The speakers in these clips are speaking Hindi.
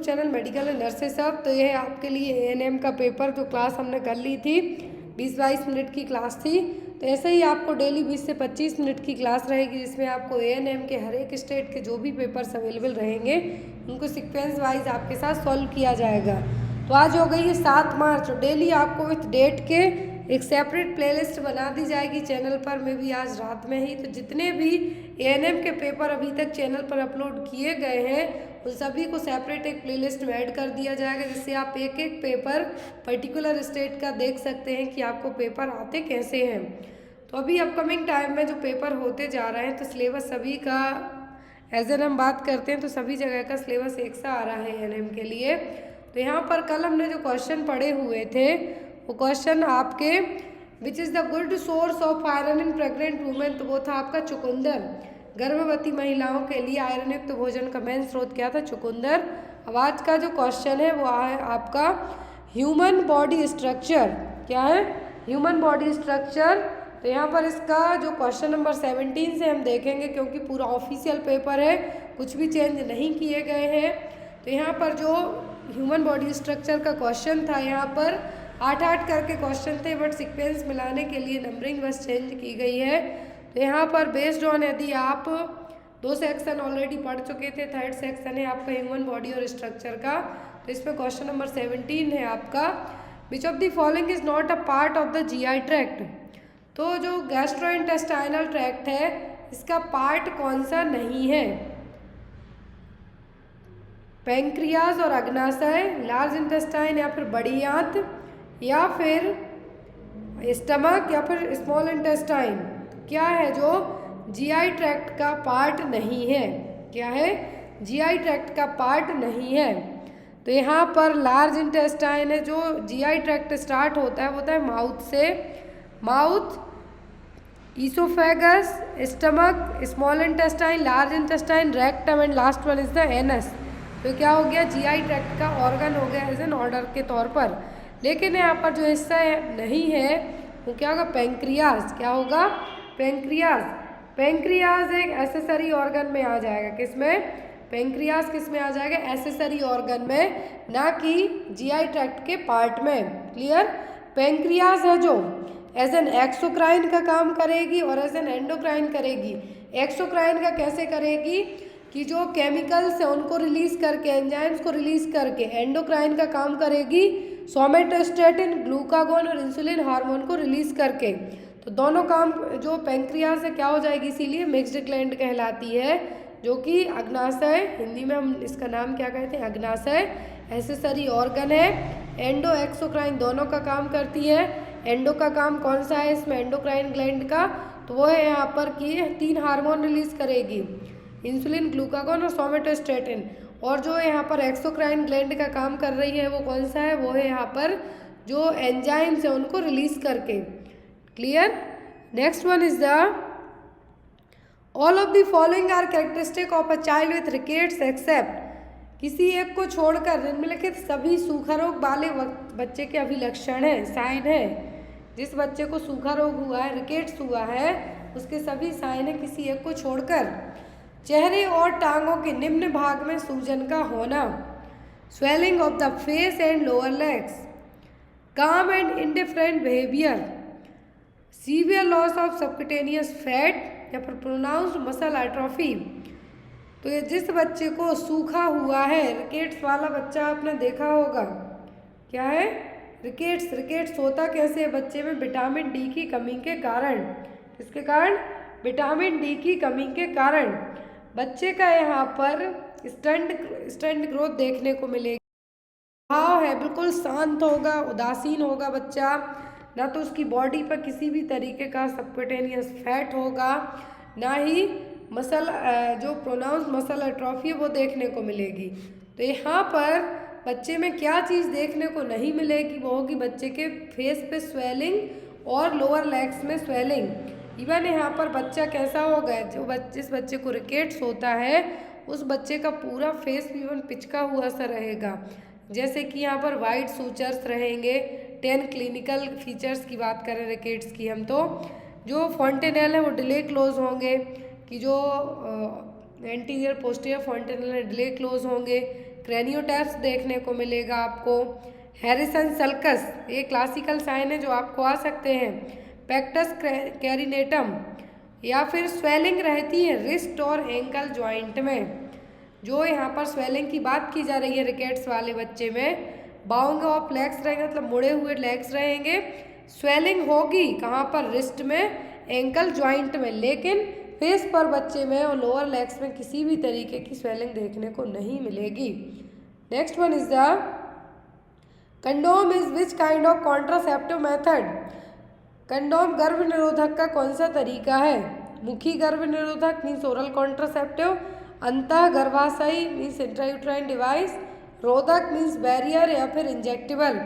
चैनल मेडिकल एंड नर्सेस सब। तो ये है आपके लिए एएनएम का पेपर, जो क्लास हमने कर ली थी, 20-22 मिनट की क्लास थी। तो ऐसे ही आपको डेली 20 से 25 मिनट की क्लास रहेगी, जिसमें आपको एएनएम के हर एक स्टेट के जो भी पेपर्स अवेलेबल रहेंगे उनको सीक्वेंस वाइज आपके साथ सॉल्व किया जाएगा। तो आज हो गई है 7 मार्च, और डेली आपको विथ डेट के एक सेपरेट प्लेलिस्ट बना दी जाएगी चैनल पर, मैं भी आज रात में ही। तो जितने भी एएनएम के पेपर अभी तक चैनल पर अपलोड किए गए हैं उन सभी को सेपरेट एक प्लेलिस्ट में ऐड कर दिया जाएगा, जिससे आप एक एक पेपर पर्टिकुलर स्टेट का देख सकते हैं कि आपको पेपर आते कैसे हैं। तो अभी अपकमिंग टाइम में जो पेपर होते जा रहे हैं, तो सिलेबस सभी का एज एन हम बात करते हैं तो सभी जगह का सिलेबस एक सा आ रहा है एएनएम के लिए। तो यहाँ पर कल हमने जो क्वेश्चन पढ़े हुए थे वो क्वेश्चन आपके विच is the good source of iron in pregnant women, तो वो था आपका चुकंदर। गर्भवती महिलाओं के लिए आयरन युक्त भोजन का मेन स्रोत क्या था? चुकंदर। अब आज का जो क्वेश्चन है वो है आपका ह्यूमन बॉडी स्ट्रक्चर। क्या है? Human body structure. तो यहाँ पर इसका जो क्वेश्चन नंबर 17 से हम देखेंगे, क्योंकि पूरा ऑफिशियल पेपर है, कुछ भी चेंज नहीं किए गए हैं। तो यहाँ पर जो ह्यूमन बॉडी स्ट्रक्चर का क्वेश्चन था, यहाँ पर 8-8 करके क्वेश्चन थे, बट सीक्वेंस मिलाने के लिए नंबरिंग बस चेंज की गई है। तो यहाँ पर बेस्ड ऑन, यदि आप 2 सेक्शन ऑलरेडी पढ़ चुके थे, 3rd सेक्शन है आपका ह्यूमन बॉडी और स्ट्रक्चर का, तो इसमें क्वेश्चन नंबर 17 है आपका विच of the following is not a part of the GI tract. तो जो गैस्ट्रोइंटेस्टाइनल ट्रैक्ट है, इसका पार्ट कौन सा नहीं है? पैंक्रियाज और अग्नाशय, लार्ज इंटेस्टाइन या फिर बड़ी आंत, या फिर स्टमक, या फिर स्मॉल इंटेस्टाइन। क्या है जो जीआई ट्रैक्ट का पार्ट नहीं है? क्या है? जीआई ट्रैक्ट का पार्ट नहीं है। तो यहाँ पर लार्ज इंटेस्टाइन है। जो जीआई ट्रैक्ट स्टार्ट होता है वो होता है माउथ से, mouth, oesophagus, stomach, small intestine, large intestine, rectum and last one is the anus. तो क्या हो गया? जीआई ट्रैक्ट का ऑर्गन हो गया एज एन ऑर्डर के तौर पर। लेकिन यहाँ पर जो हिस्सा नहीं है वो क्या होगा? पैंक्रियाज। क्या होगा? पैंक्रियाज। पैंक्रियाज एक एसेसरी ऑर्गन में आ जाएगा। किसमें? पैंक्रियाज किस में आ जाएगा? एसेसरी ऑर्गन में, ना कि जीआई ट्रैक्ट के पार्ट में। क्लियर? पैंक्रियाज है जो एज एन एक्सोक्राइन का काम करेगी और एज एन एंडोक्राइन करेगी। एक्सोक्राइन का कैसे करेगी कि जो केमिकल्स है उनको रिलीज करके, एंजाइम्स को रिलीज करके। एंडोक्राइन का काम करेगी सोमेटोस्टेटिन, ग्लूकागोन और इंसुलिन हार्मोन को रिलीज करके। तो दोनों काम जो पैंक्रियाज से क्या हो जाएगी, इसीलिए मिक्स्ड ग्लैंड कहलाती है, जो कि अग्नाशय, हिंदी में हम इसका नाम क्या कहते हैं? अग्नाशय। एसेसरी ऑर्गन है, एंडो एक्सोक्राइन दोनों का काम करती है। एंडो का काम कौन सा है इसमें? एंडोक्राइन ग्लैंड का। तो वो है यहाँ पर कि 3 हार्मोन रिलीज करेगी, इंसुलिन, ग्लूकागोन और सोमेटोस्टेटिन। और जो यहाँ पर एक्सोक्राइन ग्लैंड का काम कर रही है वो कौन सा है? वो है यहाँ पर जो एंजाइम्स है उनको रिलीज करके। Clear? Next one is the all of the following are characteristic of a child with rickets except. किसी एक को छोड़कर निम्नलिखित सभी सूखा रोग वाले बच्चे के अभिलक्षण है, साइन है। जिस बच्चे को सूखा रोग हुआ है, रिकेट्स हुआ है, उसके सभी साइन है किसी एक को छोड़कर। चेहरे और टांगों के निम्न भाग में सूजन का होना, swelling of the face and lower legs, calm and indifferent behaviour, severe loss of subcutaneous fat या फिर प्रोनाउंस्ड मसल एट्रोफी। तो ये जिस बच्चे को सूखा हुआ है, रिकेट्स वाला बच्चा आपने देखा होगा, क्या है? रिकेट्स। रिकेट्स होता कैसे है बच्चे में? विटामिन डी की कमी के कारण। किसके कारण? विटामिन डी की कमी के कारण बच्चे का यहाँ पर स्टंट ग्रोथ देखने को मिलेगी। भाव है, बिल्कुल शांत होगा, उदासीन होगा बच्चा, ना तो उसकी बॉडी पर किसी भी तरीके का सबक्यूटेनियस फैट होगा, ना ही मसल जो प्रोनाउंस मसल एट्रोफी वो देखने को मिलेगी। तो यहाँ पर बच्चे में क्या चीज़ देखने को नहीं मिलेगी? वो होगी बच्चे के फेस पे स्वेलिंग और लोअर लेग्स में स्वेलिंग। इवन यहाँ पर बच्चा कैसा होगा? जिस बच्चे को रिकेट्स होता है उस बच्चे का पूरा फेस इवन पिचका हुआ सा रहेगा। जैसे कि यहाँ पर वाइट सूचर्स रहेंगे। 10 क्लिनिकल फीचर्स की बात करें रिकेट्स की हम, तो जो फॉन्टेनेल है वो डिले क्लोज होंगे, कि जो anterior posterior fontanelle delay close होंगे, क्रेनियोटैप्स देखने को मिलेगा आपको। हैरिसन सल्कस, ये क्लासिकल साइन है जो आपको आ सकते हैं। पेक्टस कैरिनेटम, या फिर स्वेलिंग रहती है रिस्ट और एंकल जॉइंट में, जो यहाँ पर स्वेलिंग की बात की जा रही है रिकेट्स वाले बच्चे में। बाउंग ऑफ लेग्स रहेंगे, मतलब मुड़े हुए लेग्स रहेंगे। स्वेलिंग होगी कहाँ पर, रिस्ट में, एंकल जॉइंट में, लेकिन फेस पर बच्चे में और लोअर लेग्स में किसी भी तरीके की स्वेलिंग देखने को नहीं मिलेगी। Next one is the condom is which kind of contraceptive method. Condom गर्भ निरोधक का कौन सा तरीका है। मुखी गर्भ निरोधक मीन्स ओरल कॉन्ट्रासेप्टिव, अंतः गर्भाशयी मीन्स इंट्रायूट्राइन डिवाइस, रोधक मीन्स बैरियर या फिर इंजेक्टेबल।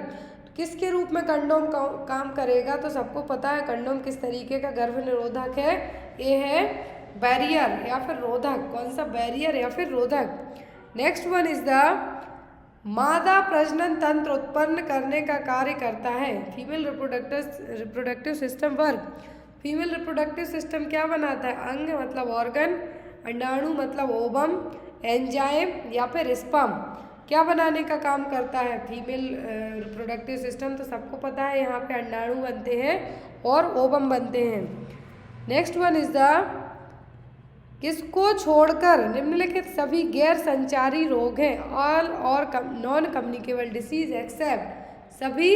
किसके रूप में कंडोम काम करेगा, तो सबको पता है कंडोम किस तरीके का गर्भ निरोधक है। ये है बैरियर या फिर रोधक। कौन सा, बैरियर या फिर रोधक। नेक्स्ट वन इज द मादा प्रजनन तंत्र उत्पन्न करने का कार्य करता है। Female reproductive system work. Female reproductive system क्या बनाता है, अंग मतलब ऑर्गन, अंडाणु मतलब ओवम, एंजाइम या फिर स्पर्म क्या बनाने का काम करता है फीमेल रिप्रोडक्टिव सिस्टम। तो सबको पता है यहाँ पे अंडाणु बनते हैं और ओवम बनते हैं। नेक्स्ट वन इज द किसको छोड़कर निम्नलिखित सभी गैर संचारी रोग हैं। ऑल और नॉन कम्युनिकेबल डिसीज एक्सेप्ट, सभी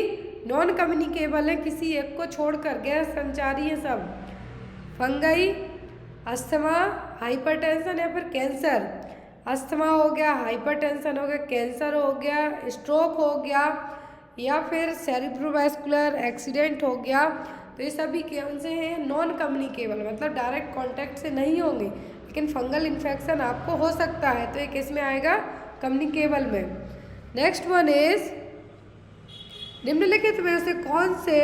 नॉन कम्युनिकेबल है किसी एक को छोड़कर, गैर संचारी है सब। फंगई, अस्थमा, हाइपरटेंशन या फिर कैंसर। अस्थमा हो गया, हाइपरटेंशन हो गया, कैंसर हो गया, स्ट्रोक हो गया या फिर सेरिब्रोवैस्कुलर एक्सीडेंट हो गया। तो ये सभी कौन से हैं, नॉन कम्युनिकेबल, मतलब डायरेक्ट कांटेक्ट से नहीं होंगे, लेकिन फंगल इन्फेक्शन आपको हो सकता है, तो ये किस में आएगा, कम्युनिकेबल में। नेक्स्ट वन इज निम्नलिखित में से कौन से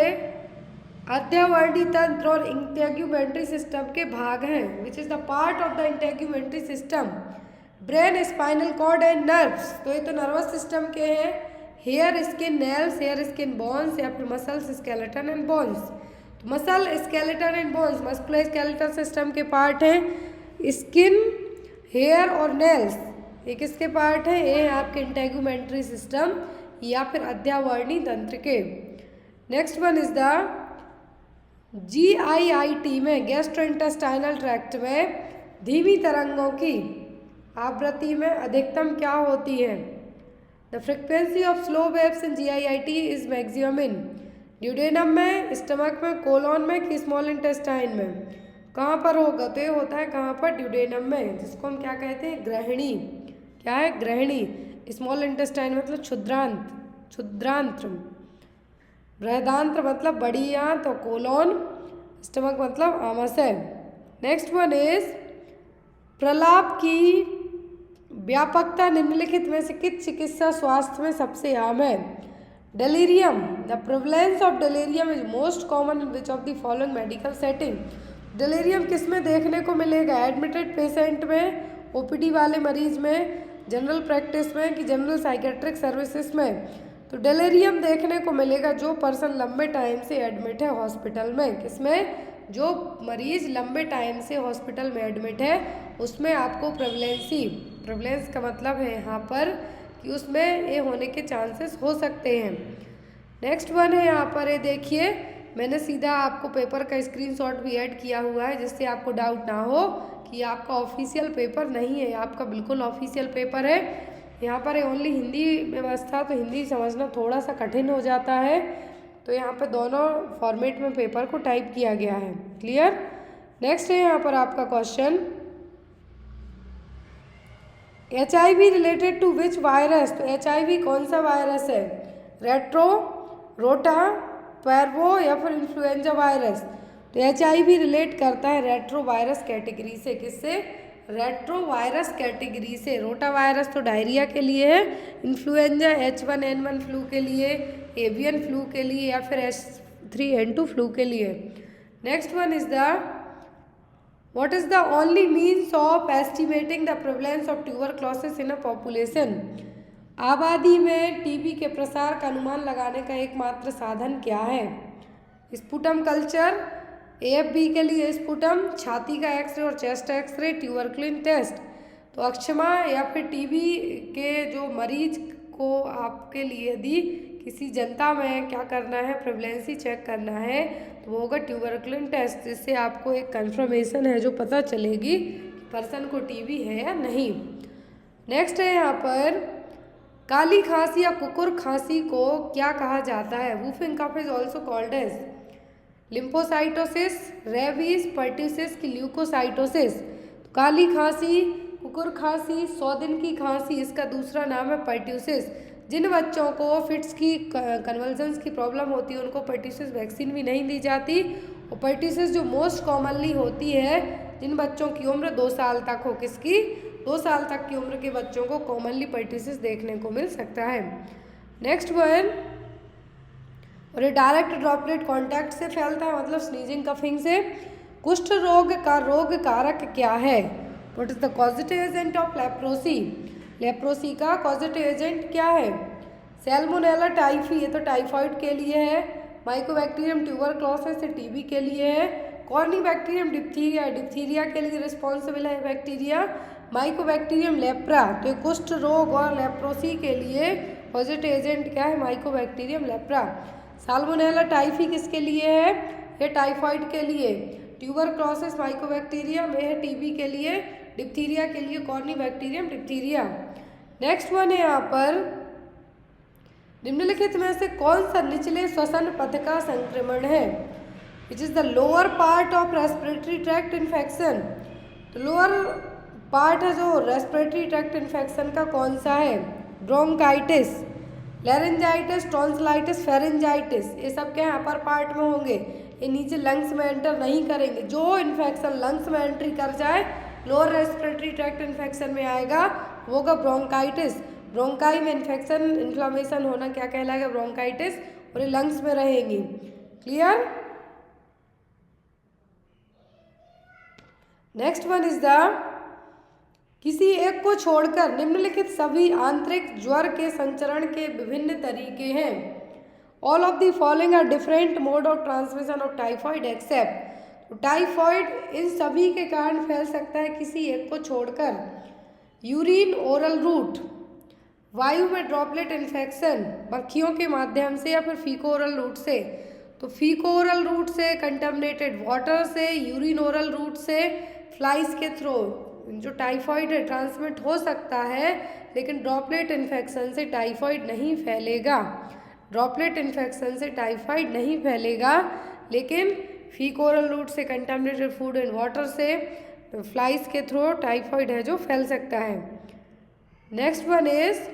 अध्यावर्णी तंत्र और इंटेग्यूमेंट्री सिस्टम के भाग हैं, which is the part of the integumentary system. Brain, spinal cord and nerves, तो ये तो नर्वस सिस्टम के हैं। Hair, skin, nails, hair, skin, bones या फिर muscles, skeleton and bones. Muscle, skeleton and bones muscular skeletal system के पार्ट हैं। स्किन, हेयर और नेल्स ये किसके पार्ट हैं, ये है आपके इंटेग्यूमेंट्री सिस्टम या फिर अध्यावर्णी तंत्र के। Next one is the GIIT में गैस्ट्रोइंटेस्टाइनल ट्रैक्ट में धीमी तरंगों की आवृत्ति में अधिकतम क्या होती है। The frequency of slow waves in GIIT is maximum in duodenum में, स्टमक में, कोलोन में कि स्मॉल इंटेस्टाइन में। कहाँ पर होगा, तो ये होता है कहाँ पर, ड्यूडेनम में, जिसको हम क्या कहते हैं, ग्रहणी। क्या है, ग्रहणी। स्मॉल इंटेस्टाइन मतलब क्षुद्रांत्र, बृहदांत्र मतलब बड़ी आंत, और कोलोन, स्टमक मतलब आमाशय। नेक्स्ट वन इज प्रलाप की व्यापकता निम्नलिखित में से किस चिकित्सा स्वास्थ्य में सबसे आम है। Delirium, the prevalence of delirium is most common in which of the following medical setting. Delirium किस में देखने को मिलेगा, एडमिटेड पेशेंट में, OPD वाले मरीज में, जनरल प्रैक्टिस में कि जनरल साइकेट्रिक सर्विसेज में। तो डेलीरियम देखने को मिलेगा जो पर्सन लंबे टाइम से एडमिट है हॉस्पिटल में। किसमें, जो मरीज लंबे टाइम से हॉस्पिटल में एडमिट है उसमें आपको प्रेवलेंस का मतलब है यहाँ पर कि उसमें ये होने के चांसेस हो सकते हैं। नेक्स्ट वन है यहाँ पर, ये देखिए मैंने सीधा आपको पेपर का स्क्रीनशॉट भी ऐड किया हुआ है, जिससे आपको डाउट ना हो कि आपका ऑफिशियल पेपर नहीं है। आपका बिल्कुल ऑफिशियल पेपर है। यहाँ पर ओनली हिंदी व्यवस्था, तो हिंदी समझना थोड़ा सा कठिन हो जाता है, तो यहाँ पर दोनों फॉर्मेट में पेपर को टाइप किया गया है। क्लियर। नेक्स्ट है यहाँ पर आपका question, HIV related to which virus. तो HIV कौन सा वायरस है, रेट्रो, रोटा, पैरवो या फिर इन्फ्लुएंजा वायरस। तो HIV रिलेट करता है रेट्रो वायरस कैटेगरी से। किससे, रेट्रो वायरस कैटेगरी से। रोटा वायरस तो डायरिया के लिए है, इन्फ्लुएंजा H1N1 फ्लू के लिए, एवियन फ्लू के लिए या फिर H3N2 फ्लू के लिए। Next one is the What is the only means of estimating the prevalence of tuberculosis in a population? आबादी में TB के प्रसार का अनुमान लगाने का एकमात्र साधन क्या है। स्पुटम कल्चर, AFB के लिए स्पुटम, छाती का एक्सरे और चेस्ट एक्सरे, ट्यूबरक्लिन टेस्ट। तो अक्षमा या फिर टीबी के जो मरीज को आपके लिए यदि किसी जनता में क्या करना है, प्रेवलेंसी चेक करना है, तो वो होगा ट्यूबरकुलिन टेस्ट, जिससे आपको एक कंफर्मेशन है जो पता चलेगी कि पर्सन को टीबी है या नहीं। नेक्स्ट है यहाँ पर काली खांसी या कुकुर खांसी को क्या कहा जाता है? Whooping cough is also called as lymphocytosis, rabies, pertussis की ल्यूकोसाइटोसिस। तो काली खांसी, कुकुर खांसी, 100 दिन की खांसी, इसका दूसरा नाम है पर्ट्यूसिस। जिन बच्चों को फिट्स की कन्वल्जन्स की प्रॉब्लम होती है उनको पर्ट्यूसिस वैक्सीन भी नहीं दी जाती। और पर्ट्यूसिस जो मोस्ट कॉमनली होती है जिन बच्चों की उम्र 2 साल तक हो, किसकी? 2 साल तक की उम्र के बच्चों को कॉमनली पर्ट्यूसिस देखने को मिल सकता है। नेक्स्ट वन, और ये डायरेक्ट ड्रॉपलेट कॉन्टैक्ट से फैलता है, मतलब स्नीजिंग कफिंग से। कुष्ठ रोग का रोग कारक क्या है? What is the causative agent of leprosy? Leprosy का कॉजेटिव एजेंट क्या है? सैल्मोनेला टाइफी, ये तो टाइफाइड के लिए है। माइकोबैक्टीरियम ट्यूबरक्लोसिस, टीबी के लिए है। कॉर्नीबैक्टीरियम डिप्थीरिया, डिप्थीरिया के लिए रिस्पॉन्सिबल है बैक्टीरिया। माइकोबैक्टीरियम लेप्रा, तो कुष्ठ रोग और लेप्रोसी के लिए पॉजिटिव एजेंट क्या है? Mycobacterium lepra. साल्मोनेला टाइफी किसके लिए है? ये टाइफाइड के लिए। ट्यूबरक्लोसिस माइकोबैक्टीरियम, ये है टीबी के लिए। डिप्थीरिया के लिए कॉर्नीबैक्टीरियम डिप्थीरिया। नेक्स्ट वन है यहाँ पर निम्नलिखित में से कौन सा निचले श्वसन पथ का संक्रमण है? विच is the lower part of respiratory tract infection. तो लोअर पार्ट है जो रेस्पिरेटरी ट्रैक्ट इन्फेक्शन का कौन सा है? ब्रोंकाइटिस, लैरिंजाइटिस, टॉन्सिलाइटिस, फेरेंजाइटिस, ये सब क्या है अपर पार्ट में होंगे, ये नीचे लंग्स में एंटर नहीं करेंगे। जो इन्फेक्शन लंग्स में एंट्री कर जाए लोअर रेस्पिरेटरी ट्रैक्ट इन्फेक्शन में आएगा, वो होगा ब्रोंकाइटिस। ब्रोंकाई में इन्फेक्शन इन्फ्लामेशन होना क्या कहलाएगा? ब्रोंकाइटिस, और ये लंग्स में रहेंगी। Clear? Next one is the किसी एक को छोड़कर निम्नलिखित सभी आंतरिक ज्वर के संचरण के विभिन्न तरीके हैं। All of the following are different mode of transmission of typhoid except. तो टाइफाइड इन सभी के कारण फैल सकता है किसी एक को छोड़कर। यूरिन, ओरल रूट, वायु में ड्रॉपलेट इन्फेक्शन, मक्खियों के माध्यम से या फिर फीको ओरल रूट से। तो फीको ओरल रूट से, कंटामिनेटेड वाटर से, यूरिन ओरल रूट से, फ्लाइज के थ्रू जो टाइफाइड है ट्रांसमिट हो सकता है, लेकिन ड्रॉपलेट इन्फेक्शन से टाइफाइड नहीं फैलेगा। ड्रॉपलेट इन्फेक्शन से टाइफाइड नहीं फैलेगा, लेकिन फीको ओरल रूट से, कंटामिनेटेड फूड एंड वाटर से, फ्लाइज के थ्रू टाइफाइड है जो फैल सकता है। नेक्स्ट वन इज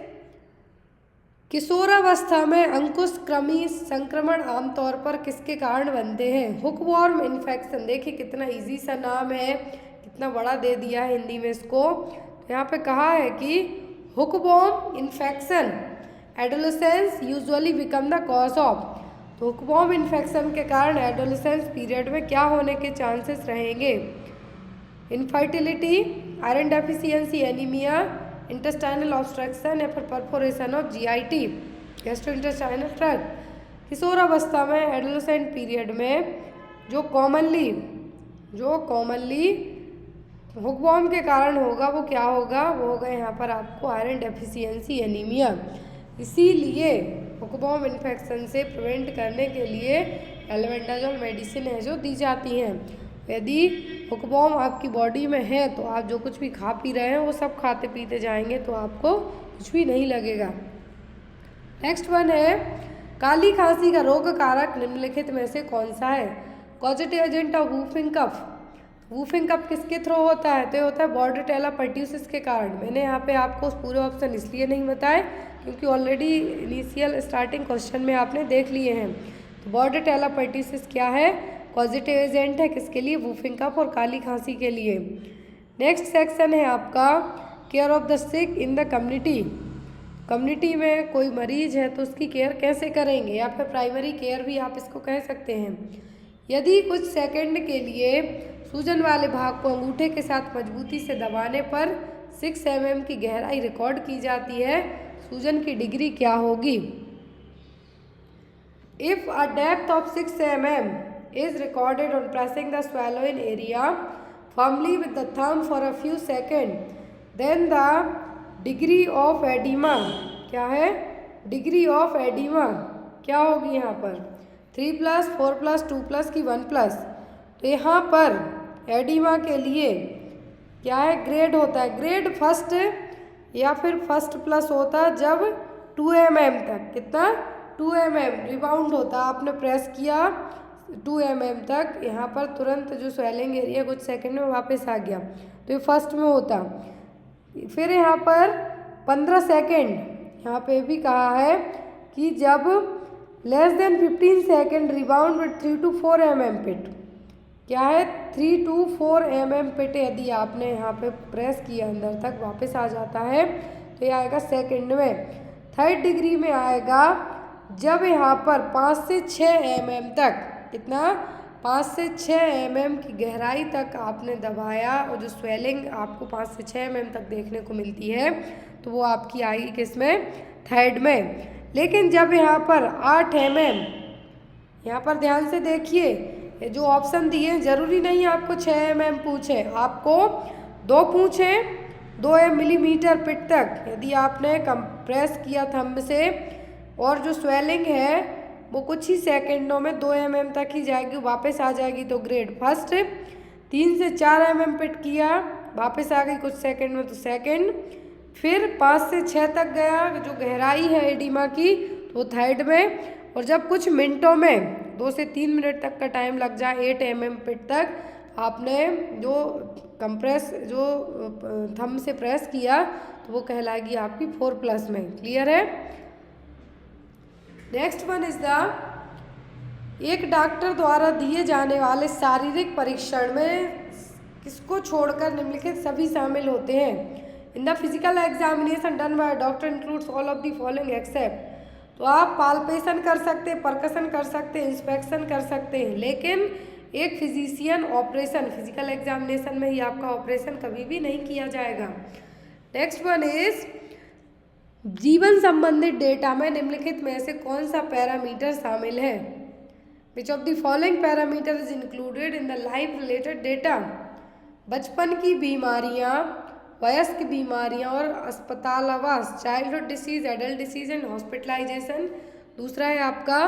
किशोरावस्था में अंकुश कृमि संक्रमण आमतौर पर किसके कारण बनते हैं? हुकवॉर्म इन्फेक्शन। देखिए कितना इजी सा नाम है, कितना बड़ा दे दिया है हिंदी में इसको। तो यहाँ पे कहा है कि hookworm infection adolescence usually become the cause of. तो हुकवॉर्म इन्फेक्शन के कारण एडोलेसेंस पीरियड में क्या होने के चांसेस रहेंगे? Infertility, iron deficiency, anaemia, intestinal obstruction या फिर perforation of GIT, gastrointestinal tract. किशोरावस्था में एडोलेसेंट पीरियड में जो कॉमनली हुकवॉर्म के कारण होगा वो क्या होगा? वो होगा यहाँ पर आपको आयरन डेफिशिएंसी, एनीमिया। इसीलिए हुकवॉर्म इन्फेक्शन से प्रिवेंट करने के लिए एल्बेंडाजोल मेडिसिन है जो दी जाती हैं। यदि हुकवॉर्म आपकी बॉडी में है तो आप जो कुछ भी खा पी रहे हैं वो सब खाते पीते जाएंगे तो आपको कुछ भी नहीं लगेगा। नेक्स्ट वन है काली खांसी का रोग कारक निम्नलिखित में से कौन सा है? Causative agent of whooping cough. Whooping cough किसके थ्रू होता है? तो ये होता है बॉर्डेटेला पर्ट्यूसिस के कारण। मैंने यहाँ पे आपको पूरे ऑप्शन इसलिए नहीं बताए क्योंकि ऑलरेडी इनिशियल स्टार्टिंग क्वेश्चन में आपने देख लिए हैं। तो बॉर्डेटेला पर्ट्यूसिस क्या है? पॉजिटिव एजेंट है किसके लिए? वूफिंग कफ और काली खांसी के लिए। नेक्स्ट सेक्शन है आपका care of the sick in the community. Community में कोई मरीज है तो उसकी केयर कैसे करेंगे, या फिर प्राइमरी केयर भी आप इसको कह सकते हैं। यदि कुछ सेकंड के लिए सूजन वाले भाग को अंगूठे के साथ मजबूती से दबाने पर 6 mm की गहराई रिकॉर्ड की जाती है, सूजन की डिग्री क्या होगी? If a depth of 6 mm is recorded on pressing the swallow in area firmly with the thumb for a few seconds, then the degree of oedema, क्या है, डिग्री ऑफ एडिमा क्या होगी यहाँ पर 3+, 4+, 2+ की 1+। तो यहाँ पर एडिमा के लिए क्या है, ग्रेड होता है, ग्रेड फर्स्ट या फिर फर्स्ट प्लस होता है जब 2 mm तक, कितना 2 mm रिबाउंड होता है, आपने प्रेस किया 2 mm तक, यहाँ पर तुरंत जो स्वेलिंग एरिया कुछ सेकंड में वापस आ गया, तो ये फर्स्ट में होता। फिर यहाँ पर 15 सेकेंड यहाँ पे भी कहा है कि जब less than 15 second rebound with 3 to 4 mm पिट, क्या है 3 to 4 mm पिट यदि आपने यहाँ पे प्रेस किया अंदर तक वापस आ जाता है, तो ये आएगा सेकंड में। थर्ड डिग्री में आएगा जब यहाँ पर 5 से 6 mm तक, कितना 5 से 6 mm की गहराई तक आपने दबाया और जो स्वेलिंग आपको 5 से 6 mm तक देखने को मिलती है, तो वो आपकी आएगी किसमें, थर्ड में। लेकिन जब यहाँ पर 8 mm, यहाँ पर ध्यान से देखिए, ये जो ऑप्शन दिए जरूरी नहीं आपको 6 mm पूछे, आपको 2 पूछे 2 मिलीमीटर पिट तक यदि आपने कंप्रेस किया थंब से और जो स्वेलिंग है वो कुछ ही सेकंडों में 2 mm तक ही जाएगी, वापस आ जाएगी, तो ग्रेड फर्स्ट। 3 से 4 mm पिट किया, वापस आ गई कुछ सेकंड में, तो सेकंड। फिर 5 से 6 तक गया, जो गहराई है एडिमा की, तो थर्ड में। और जब कुछ मिनटों में 2 से 3 मिनट तक का टाइम लग जाए 8 mm पिट तक, आपने जो कंप्रेस जो थंब से प्रेस किया, तो वो कहलाएगी आपकी 4+ में। क्लियर है। नेक्स्ट वन इज द, एक डॉक्टर द्वारा दिए जाने वाले शारीरिक परीक्षण में किसको छोड़कर निम्नलिखित सभी शामिल होते हैं। In the physical examination done by doctor includes all of the following except. तो आप पाल्पेशन कर सकते हैं, परकशन कर सकते हैं, इंस्पेक्शन कर सकते हैं, लेकिन एक फिजिशियन ऑपरेशन, फिजिकल एग्जामिनेशन में ही आपका ऑपरेशन कभी भी नहीं किया जाएगा। नेक्स्ट वन इज, जीवन संबंधित डेटा में निम्नलिखित में से कौन सा पैरामीटर शामिल है। Which of the following parameter is included in the life related data. बचपन की बीमारियां, वयस्क बीमारियां और अस्पतालवास, childhood disease, adult disease and hospitalisation. दूसरा है आपका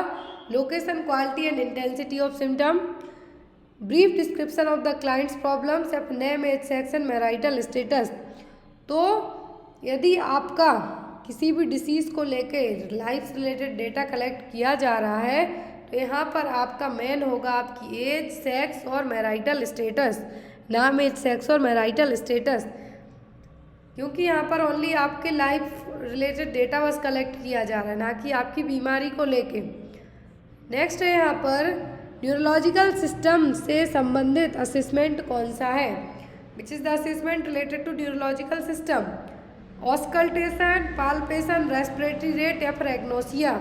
location, quality and intensity of symptom, brief description of the clients problems, name, age, sex and marital status. तो यदि आपका किसी भी डिसीज़ को लेके लाइफ रिलेटेड डेटा कलेक्ट किया जा रहा है, तो यहाँ पर आपका मेन होगा आपकी एज, सेक्स और मैरिटल स्टेटस, नाम, एज, सेक्स और मैरिटल स्टेटस, क्योंकि यहाँ पर ओनली आपके life related data bus collect किया जा रहा है, ना कि आपकी बीमारी को लेके। नेक्स्ट है यहाँ पर न्यूरोलॉजिकल सिस्टम से संबंधित असेसमेंट कौन सा है। Which is the assessment related to neurological system. Auscultation, palpation, respiratory rate या फिर एग्नोसिया।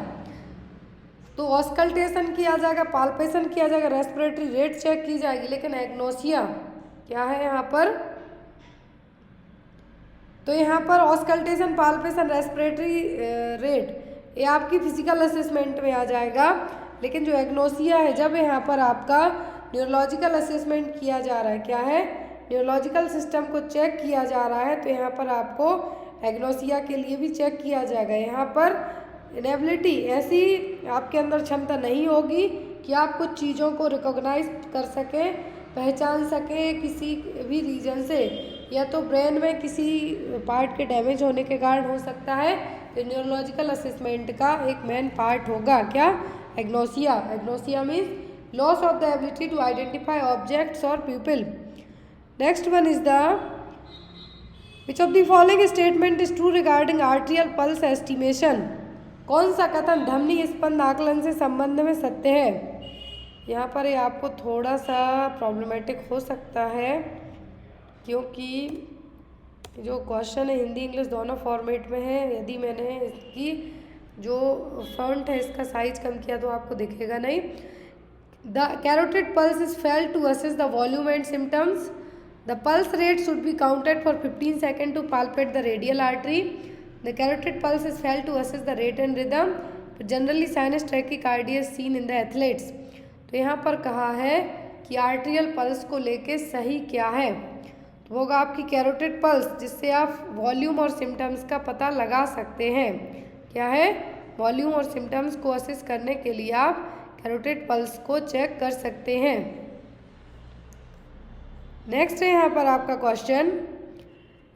तो ऑस्कल्टेशन किया जाएगा, पाल्पेशन किया जाएगा, रेस्पिरेटरी रेट चेक की जाएगी, लेकिन एग्नोसिया क्या है यहाँ पर। तो यहाँ पर ऑस्कल्टेशन, पाल्पेशन, रेस्पिरेटरी रेट ये आपकी फिजिकल असेसमेंट में आ जाएगा, लेकिन जो एग्नोसिया है, जब यहाँ पर आपका न्यूरोलॉजिकल असेसमेंट किया जा रहा है, क्या है, न्यूरोलॉजिकल सिस्टम को चेक किया जा रहा है, तो यहाँ पर आपको एग्नोसिया के लिए भी चेक किया जाएगा। यहाँ पर इनेबिलिटी, ऐसी आपके अंदर क्षमता नहीं होगी कि आप कुछ चीज़ों को रिकॉग्नाइज कर सकें, पहचान सकें किसी भी रीजन से, या तो ब्रेन में किसी पार्ट के डैमेज होने के कारण हो सकता है। तो न्यूरोलॉजिकल असेसमेंट का एक मेन पार्ट होगा क्या, agnosia. Agnosia means loss of the ability to identify objects और people. Next one is the, which of the following statement is true regarding arterial pulse estimation. कौन सा कथन ध्वनि स्पंद आकलन से संबंध में सत्य है। यहाँ पर ये आपको थोड़ा सा प्रॉब्लमेटिक हो सकता है, क्योंकि जो क्वेश्चन है हिंदी इंग्लिश दोनों फॉर्मेट में है। यदि मैंने इसकी जो फॉन्ट है इसका साइज कम किया तो आपको दिखेगा नहीं। The carotid pulse is felt to assess the volume and symptoms. The pulse rate should be counted for 15 second to palpate the radial artery. The carotid pulse is felt to assess the rate and rhythm. Generally sinus tachycardia is seen in the athletes. तो यहाँ पर कहा है कि आर्टेरियल पल्स को लेके सही क्या है। तो वो होगा आपकी कैरोटिड पल्स, जिससे आप वॉल्यूम और सिम्टम्स का पता लगा सकते हैं। क्या है? वॉल्यूम और सिम्टम्स को असेस करने के लिए आप कैरोटिड पल्स को चेक कर सकते हैं। नेक्स्ट है यहाँ पर आपका क्वेश्चन,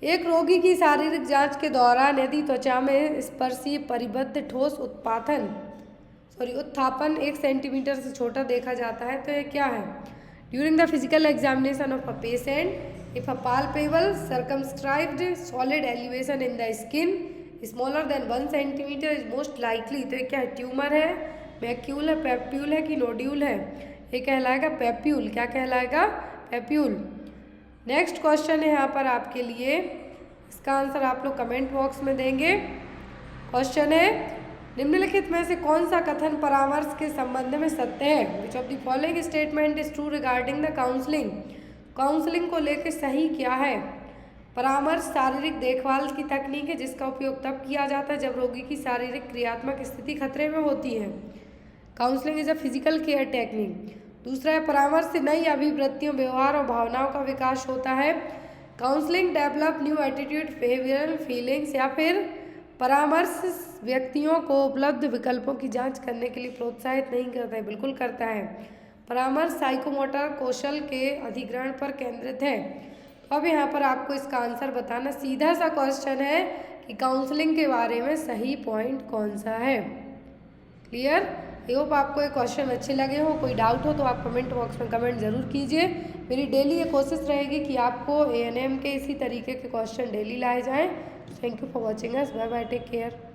एक रोगी की शारीरिक जांच के दौरान यदि त्वचा में स्पर्शीय परिबद्ध ठोस उत्थापन 1 सेंटीमीटर से छोटा देखा जाता है तो ये क्या है? During the physical examination of a patient, if a palpable circumscribed solid elevation in the skin smaller than 1 centimetre is most likely. तो ये क्या है? ट्यूमर है, मैक्यूल है, पेप्यूल है कि नोड्यूल है? ये कहलाएगा पेप्यूल। क्या कहलाएगा? पेप्यूल। नेक्स्ट क्वेश्चन है यहाँ पर आपके लिए, इसका आंसर आप लोग कमेंट बॉक्स में देंगे। क्वेश्चन है, निम्नलिखित में से कौन सा कथन परामर्श के संबंध में सत्य है? Which of the following statement is true regarding the counselling? Counselling को लेकर सही क्या है? परामर्श शारीरिक देखभाल की तकनीक है जिसका उपयोग तब किया जाता है जब रोगी की शारीरिक क्रियात्मक स्थिति खतरे में होती है। Counselling is a physical care technique. दूसरा है, परामर्श से नई अभिवृत्तियों, व्यवहार और भावनाओं का विकास होता है। Counselling develop new attitude, behavioural feelings. या फिर परामर्श व्यक्तियों को उपलब्ध विकल्पों की जांच करने के लिए प्रोत्साहित नहीं करता है? बिल्कुल करता है। परामर्श साइकोमोटर कौशल के अधिग्रहण पर केंद्रित है। तो अब यहाँ पर आपको इसका आंसर बताना। सीधा सा क्वेश्चन है कि काउंसलिंग के बारे में सही पॉइंट कौन सा है। क्लियर? आई होप आपको ये क्वेश्चन अच्छे लगे हो। कोई डाउट हो तो आप कमेंट बॉक्स में कमेंट ज़रूर कीजिए। मेरी डेली ये कोशिश रहेगी कि आपको ANM के इसी तरीके के क्वेश्चन डेली लाए जाएं। Thank you for watching us. Bye bye, take care.